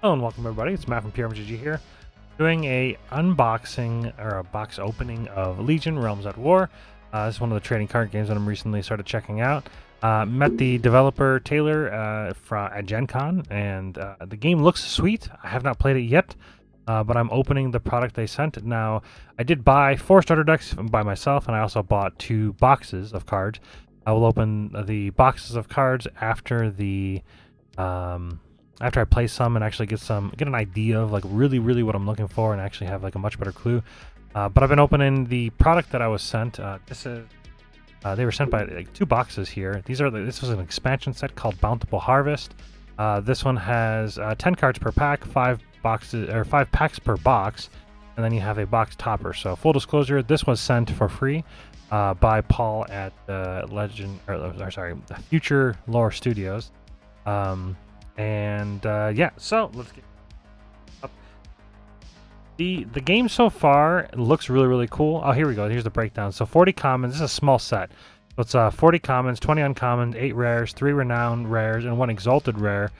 Hello and welcome everybody, it's Matt from PRMGG here, doing a unboxing or a box opening of Legion Realms at War. This is one of the trading card games that I'm recently started checking out. Met the developer Taylor at Gen Con, and the game looks sweet. I have not played it yet, but I'm opening the product they sent. Now, I did buy 4 starter decks by myself, and I also bought 2 boxes of cards. I will open the boxes of cards after the after I play some and actually get an idea of like really what I'm looking for and actually have like a much better clue. But I've been opening the product that I was sent. They were sent by like 2 boxes here. This was an expansion set called Bountiful Harvest. This one has 10 cards per pack, 5 packs per box, and then you have a box topper. So full disclosure, this was sent for free by Paul at Future Lore Studios. Yeah, so let's get up. The game so far looks really cool. Oh, here we go. Here's the breakdown. So 40 commons. This is a small set. So it's 40 commons, 20 uncommons, 8 rares, 3 renowned rares, and 1 exalted rare.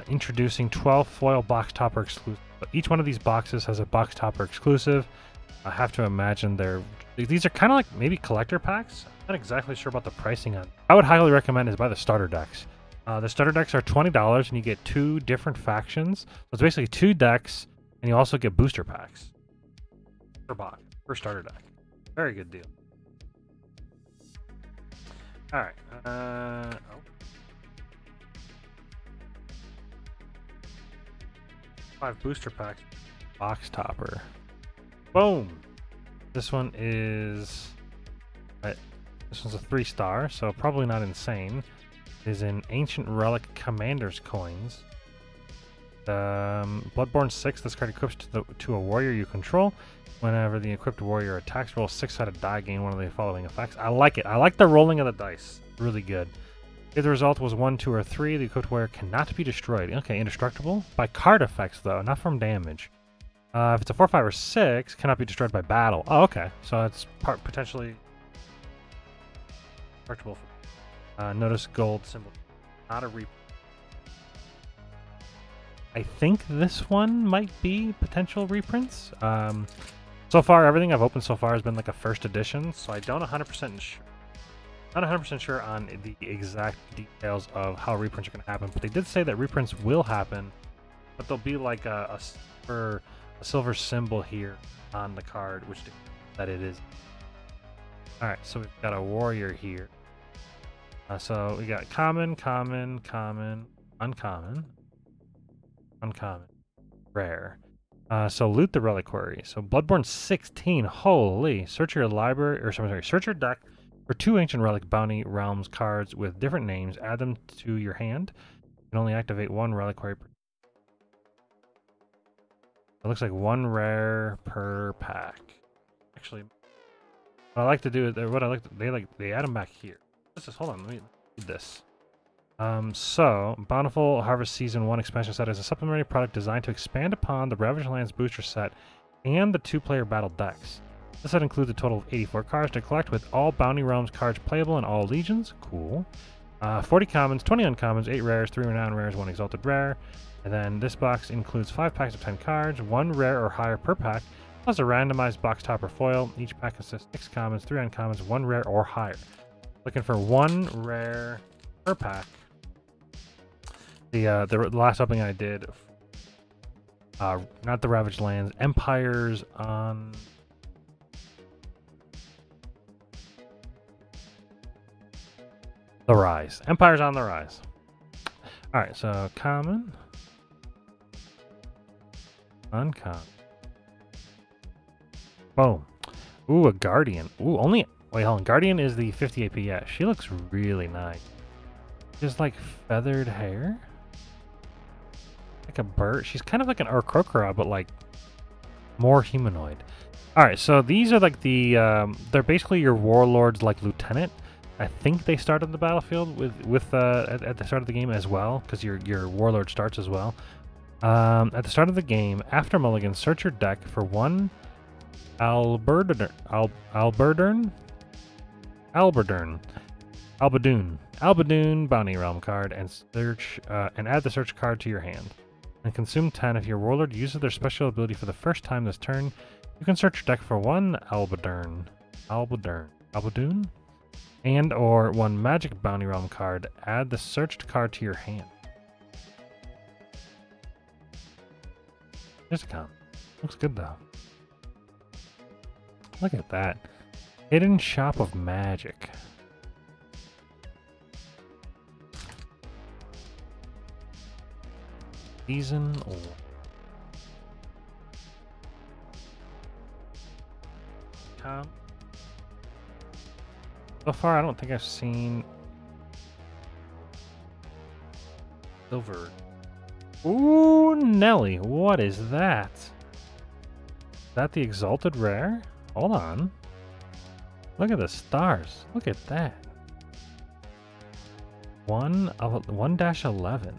Introducing 12 foil box topper exclusive. But each one of these boxes has a box topper exclusive. I have to imagine these are kind of like maybe collector packs. I'm not exactly sure about the pricing on. I would highly recommend is buy the starter decks. The starter decks are $20, and you get 2 different factions. So it's basically 2 decks, and you also get booster packs per box, per starter deck. Very good deal. All right. 5 booster packs. Box topper. Boom. This one is. This one's a 3-star, so probably not insane. Is in Ancient Relic Commander's Coins. Bloodborne 6, this card equips to a warrior you control. Whenever the equipped warrior attacks, roll 6-sided die, gain one of the following effects. I like it. I like the rolling of the dice. Really good. If the result was 1, 2, or 3, the equipped warrior cannot be destroyed. Okay, indestructible. By card effects, though, not from damage. If it's a 4, 5, or 6, cannot be destroyed by battle. Oh, okay. So it's potentially destructible. Notice gold symbol. Not a reprint. I think this one might be potential reprints. So far, everything I've opened so far has been like a first edition, so I don't 100% sure. Not 100% sure on the exact details of how reprints are going to happen, but they did say that reprints will happen, but there'll be like a silver symbol here on the card, which that it is. All right, so we've got a warrior here. So we got common, uncommon, rare. So loot the reliquary. So Bloodborne 16, holy! Search your library, or sorry, search your deck for 2 Ancient Relic Bounty Realms cards with different names. Add them to your hand. You can only activate 1 reliquary. It looks like 1 rare per pack. Actually, what I like to do is they add them back here. Hold on, let me read this. So, Bountiful Harvest Season 1 expansion set is a supplementary product designed to expand upon the Ravaged Lands booster set and the 2-player battle decks. This set includes a total of 84 cards to collect, with all Bounty Realms cards playable in all legions. Cool. 40 commons, 20 uncommons, 8 rares, 3 renowned rares, 1 exalted rare. And then this box includes 5 packs of 10 cards, 1 rare or higher per pack, plus a randomized box topper foil. Each pack consists of 6 commons, 3 uncommons, 1 rare or higher. Looking for 1 rare per pack. The last opening I did, not the Ravaged Lands, Empires on the Rise. Empires on the Rise. All right, so common, uncommon. Boom. Ooh, a Guardian. Ooh, only. Wait, hold on. Guardian is the 50 AP. Yeah, she looks really nice. Just like feathered hair. Like a bird. She's kind of like an Urkrokra, but like more humanoid. Alright, so these are like they're basically your warlord's like lieutenant. I think they start on the battlefield at the start of the game as well, because your warlord starts as well. At the start of the game, after Mulligan, search your deck for 1 Albadoon Bounty Realm card and search and add the search card to your hand. And consume 10. If your warlord uses their special ability for the first time this turn, you can search your deck for one Albadoon, and or one Magic Bounty Realm card. Add the searched card to your hand. Here's a con. Looks good though. Look at that. Hidden Shop of Magic. Season 1. So far, I don't think I've seen silver. Ooh, Nelly, what is that? Is that the Exalted Rare? Hold on. Look at the stars. Look at that. 1-11.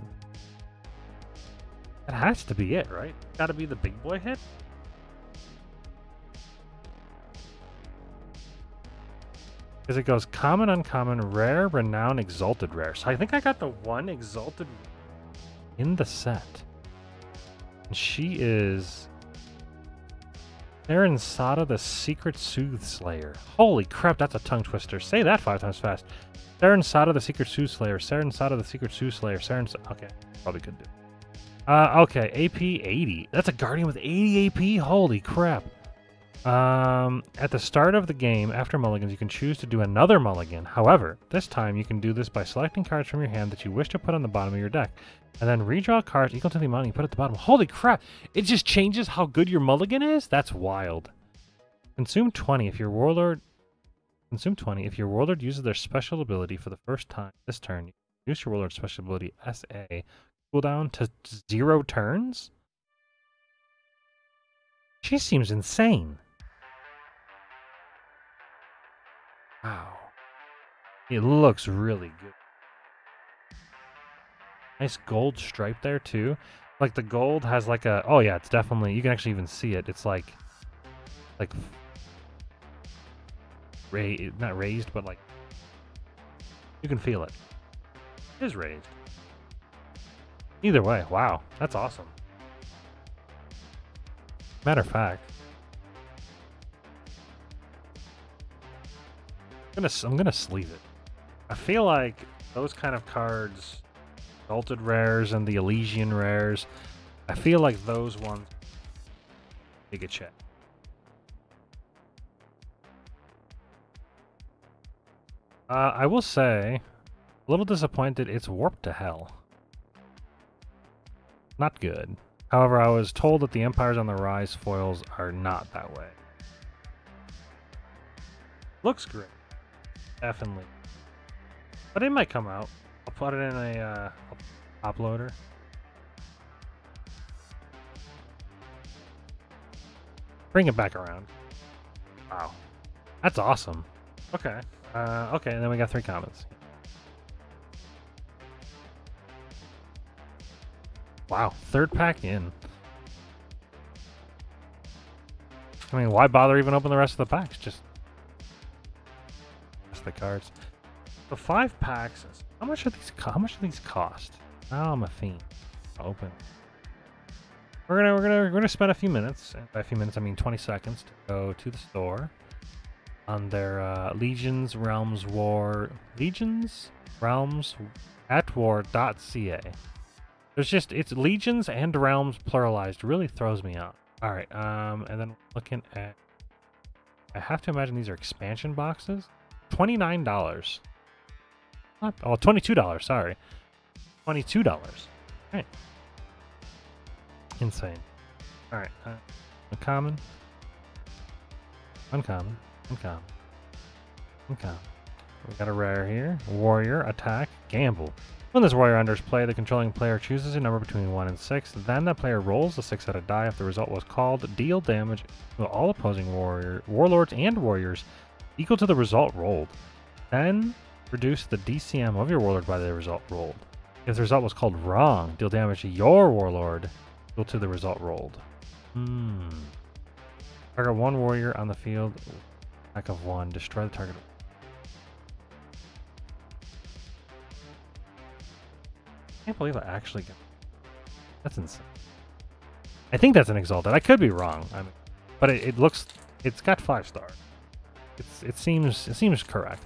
That has to be it, right? Gotta be the big boy hit? Because it goes common, uncommon, rare, renown, exalted rare. So I think I got the one exalted in the set. And she is Sarensata, the Secret Soothslayer. Holy crap, that's a tongue twister. Say that 5 times fast. Sarensata, the Secret Soothslayer. Sarensata, the Secret Soothslayer. Okay, probably could do. Okay, AP 80. That's a Guardian with 80 AP? Holy crap. At the start of the game, after mulligans, you can choose to do another mulligan. However, this time you can do this by selecting cards from your hand that you wish to put on the bottom of your deck. And then redraw cards equal to the amount you put at the bottom. Holy crap! It just changes how good your mulligan is? That's wild. Consume 20 if your warlord... Consume 20 if your warlord uses their special ability for the first time this turn. You use your warlord's special ability SA. Cooldown to 0 turns? She seems insane. Wow. It looks really good. Nice gold stripe there too. Like the gold has like a... Oh yeah, it's definitely... You can actually even see it. It's like... Not raised, but like... You can feel it. It is raised. Either way, wow, that's awesome. Matter of fact, I'm gonna sleeve it. I feel like those kind of cards, Exalted Rares and the Elysian Rares, I feel like those ones take a check. I will say, a little disappointed it's warped to hell. Not good. However, I was told that the Empires on the Rise foils are not that way. Looks great. Definitely. But it might come out. I'll put it in a top loader. Bring it back around. Wow. That's awesome. Okay. Okay, and then we got 3 commons. Wow, 3rd pack in. I mean, why bother even open the rest of the packs? Just the cards. So 5 packs. How much do these cost? Oh, I'm a fiend. I'll open. We're gonna spend a few minutes. And by a few minutes, I mean 20 seconds to go to the store on their Legions Realms at war.ca. It's Legions and Realms pluralized. Really throws me out. All right, and then looking at, I have to imagine these are expansion boxes. $29. Oh, $22. Sorry, $22. All right, insane. All right, uncommon, uncommon, uncommon, uncommon. We got a rare here. Warrior, attack, gamble. When this warrior enters play, the controlling player chooses a number between 1 and 6. Then that player rolls the 6-sided die. If the result was called, deal damage to all opposing warlords and warriors equal to the result rolled. Then reduce the DCM of your warlord by the result rolled. If the result was called wrong, deal damage to your warlord equal to the result rolled. Target 1 warrior on the field. Attack of 1. Destroy the target. I can't believe I actually got... That's insane. I think that's an exalted. I could be wrong. I mean, but it looks, it's got 5 stars. It seems correct.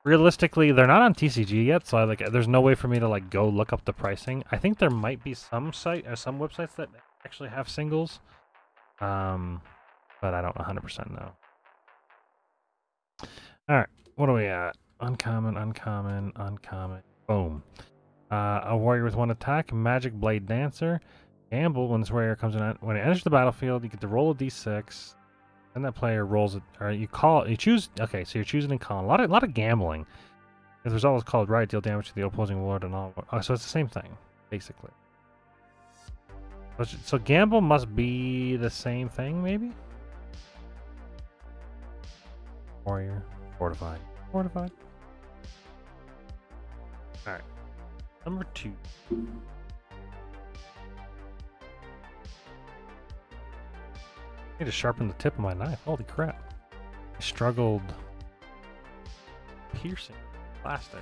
Realistically, they're not on TCG yet, so there's no way for me to like go look up the pricing. I think there might be some some websites that actually have singles, but I don't 100% know. All right, what are we at? Uncommon, uncommon, uncommon. Boom. A warrior with 1 attack, Magic Blade Dancer. Gamble when this warrior comes in. When it enters the battlefield, you get to roll a d6. And that player rolls it, or you choose. Okay, so you're choosing and calling. A lot of gambling. If the result is called right, deal damage to the opposing ward and all. Oh, so it's the same thing, basically. So gamble must be the same thing, maybe. Warrior, fortified. All right, number 2. I need to sharpen the tip of my knife. Holy crap. I struggled piercing plastic.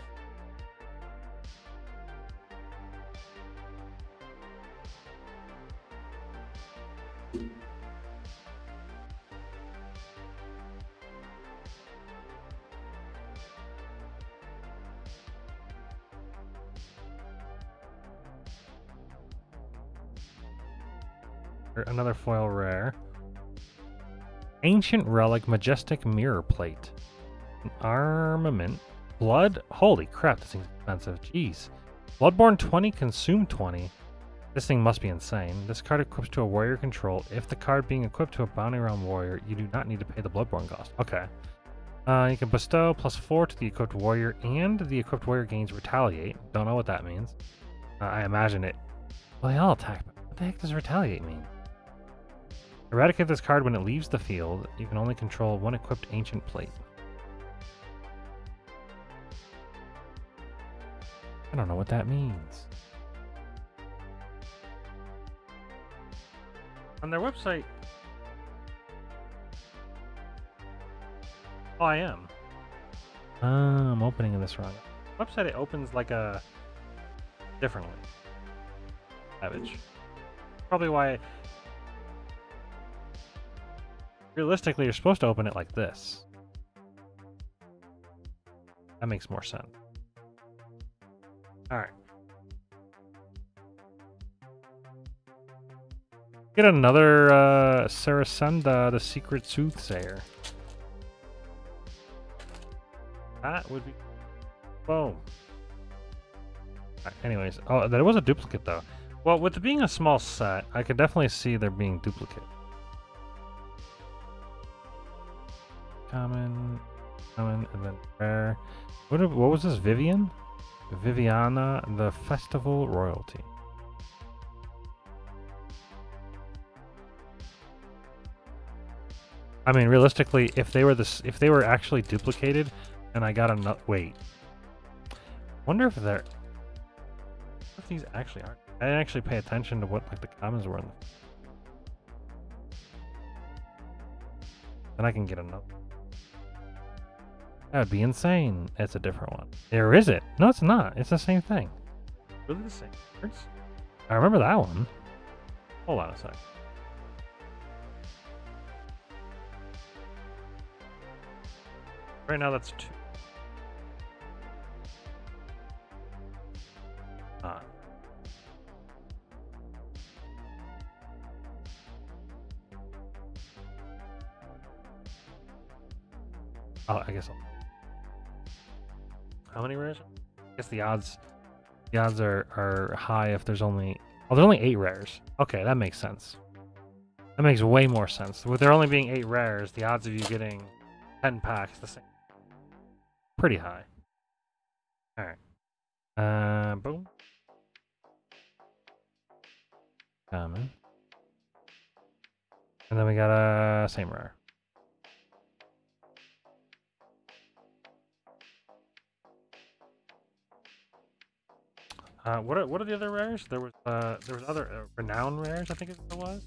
Another foil rare. Ancient Relic Majestic Mirror Plate. An armament. Blood. Holy crap, this thing's expensive. Jeez. Bloodborne 20, Consume 20. This thing must be insane. This card equips to a warrior control. If the card being equipped to a bounty realm warrior, you do not need to pay the Bloodborne cost. Okay. You can bestow +4 to the equipped warrior, and the equipped warrior gains Retaliate. Don't know what that means. I imagine it. Well, they all attack, but what the heck does Retaliate mean? Eradicate this card when it leaves the field. You can only control 1 equipped ancient plate. I don't know what that means. On their website... Oh, I am. I'm opening this wrong. Website, it opens like a... differently. Savage. Probably why... Realistically, you're supposed to open it like this. That makes more sense. Alright. Get another Saracenda, the Secret Soothsayer. That would be... Boom. Right, anyways, oh, that was a duplicate though. Well, with it being a small set, I could definitely see there being duplicate. Common, and then rare. What was this? Vivian? Viviana, the Festival Royalty. I mean, realistically, if they were actually duplicated, and I got another. Wait. Wonder if they're. If these actually are. I didn't actually pay attention to what like the commons were. Then I can get another. That would be insane. It's a different one. Or is it? No, it's not. It's the same thing. Really the same words? I remember that one. Hold on a sec. Right now that's 2. Oh, I guess I'll... How many rares? I guess the odds are high if there's only... Oh, there's only 8 rares. Okay, that makes sense. That makes way more sense. With there only being 8 rares, the odds of you getting 10 packs the same. Pretty high. Alright. Boom. Common. And then we got a same rare. What are the other rares? There was other renown rares, I think it was.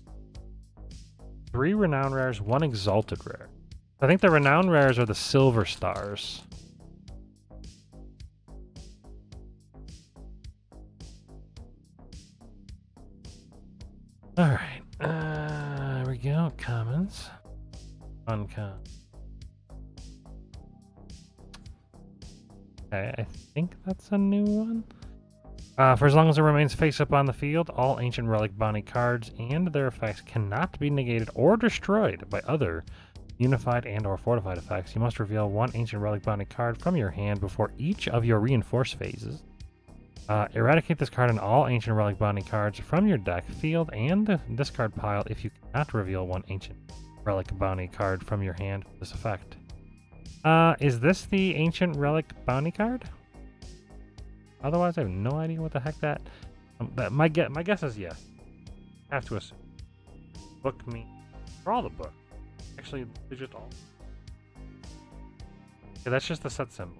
3 renown rares, 1 exalted rare. I think the renown rares are the silver stars. Alright, there we go. Commons. Uncommon. Okay, I think that's a new one. For as long as it remains face up on the field, all Ancient Relic Bounty cards and their effects cannot be negated or destroyed by other unified and or fortified effects. You must reveal one Ancient Relic Bounty card from your hand before each of your reinforced phases. Eradicate this card and all Ancient Relic Bounty cards from your deck, field, and the discard pile if you cannot reveal one Ancient Relic Bounty card from your hand for this effect. Is this the Ancient Relic Bounty card? Otherwise, I have no idea what the heck that... my guess is yes. I have to assume. Book me. For all the book. Actually, they're just all. Okay, that's just the set symbol.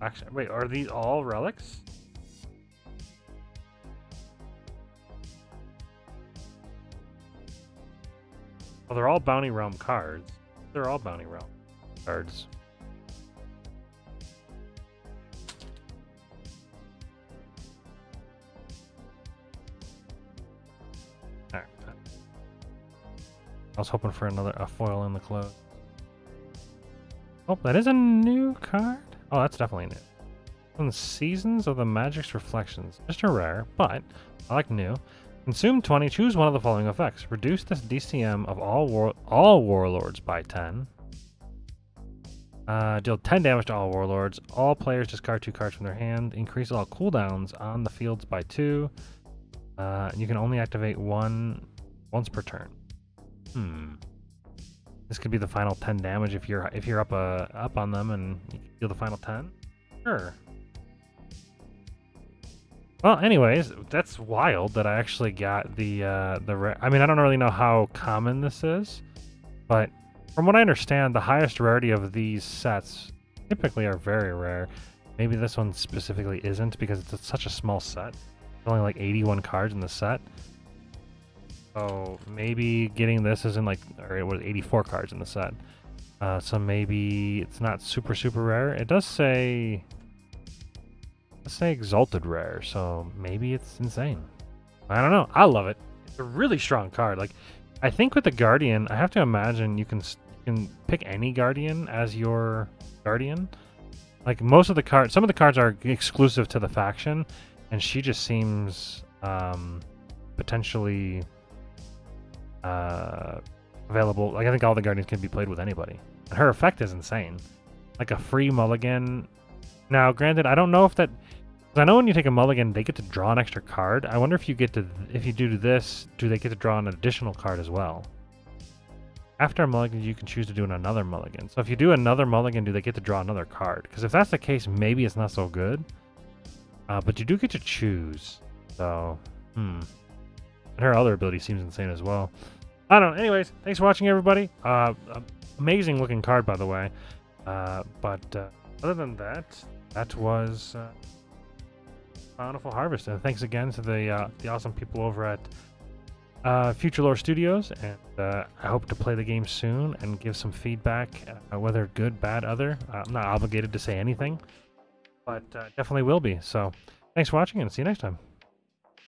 Actually, wait, are these all relics? Well, they're all Bounty Realm cards. They're all Bounty Realm cards. Alright. I was hoping for a foil in the close. Oh, that is a new card? Oh, that's definitely new. From the Seasons of the Magic's Reflections. Just a rare, but I like new. Consume 20, choose one of the following effects. Reduce the DCM of all warlords by 10. Deal 10 damage to all warlords. All players discard 2 cards from their hand. Increase all cooldowns on the fields by 2. You can only activate one once per turn. This could be the final 10 damage if you're up on them and you can deal the final 10. Sure. Well, anyways, that's wild that I actually got the I mean, I don't really know how common this is, but from what I understand, the highest rarity of these sets typically are very rare. Maybe this one specifically isn't because it's such a small set. There's only like 81 cards in the set. So maybe getting this isn't like, or it was 84 cards in the set. So maybe it's not super rare. It does say... Let's say Exalted Rare, so maybe it's insane. I don't know. I love it. It's a really strong card. Like, I think with the Guardian, I have to imagine you can pick any Guardian as your Guardian. Like, most of the cards, some of the cards are exclusive to the faction, and she just seems potentially available. Like, I think all the Guardians can be played with anybody. And her effect is insane. Like a free mulligan. Now, granted, I don't know if that... I know when you take a mulligan, they get to draw an extra card. I wonder if you get to... If you do this, do they get to draw an additional card as well? After a mulligan, you can choose to do another mulligan. So if you do another mulligan, do they get to draw another card? Because if that's the case, maybe it's not so good. But you do get to choose. So, And her other ability seems insane as well. I don't know. Anyways, thanks for watching, everybody. Amazing looking card, by the way. But other than that, that was Bountiful Harvest. And thanks again to the awesome people over at Future Lore Studios. And I hope to play the game soon and give some feedback, whether good, bad, other. I'm not obligated to say anything, but definitely will be. So thanks for watching and see you next time.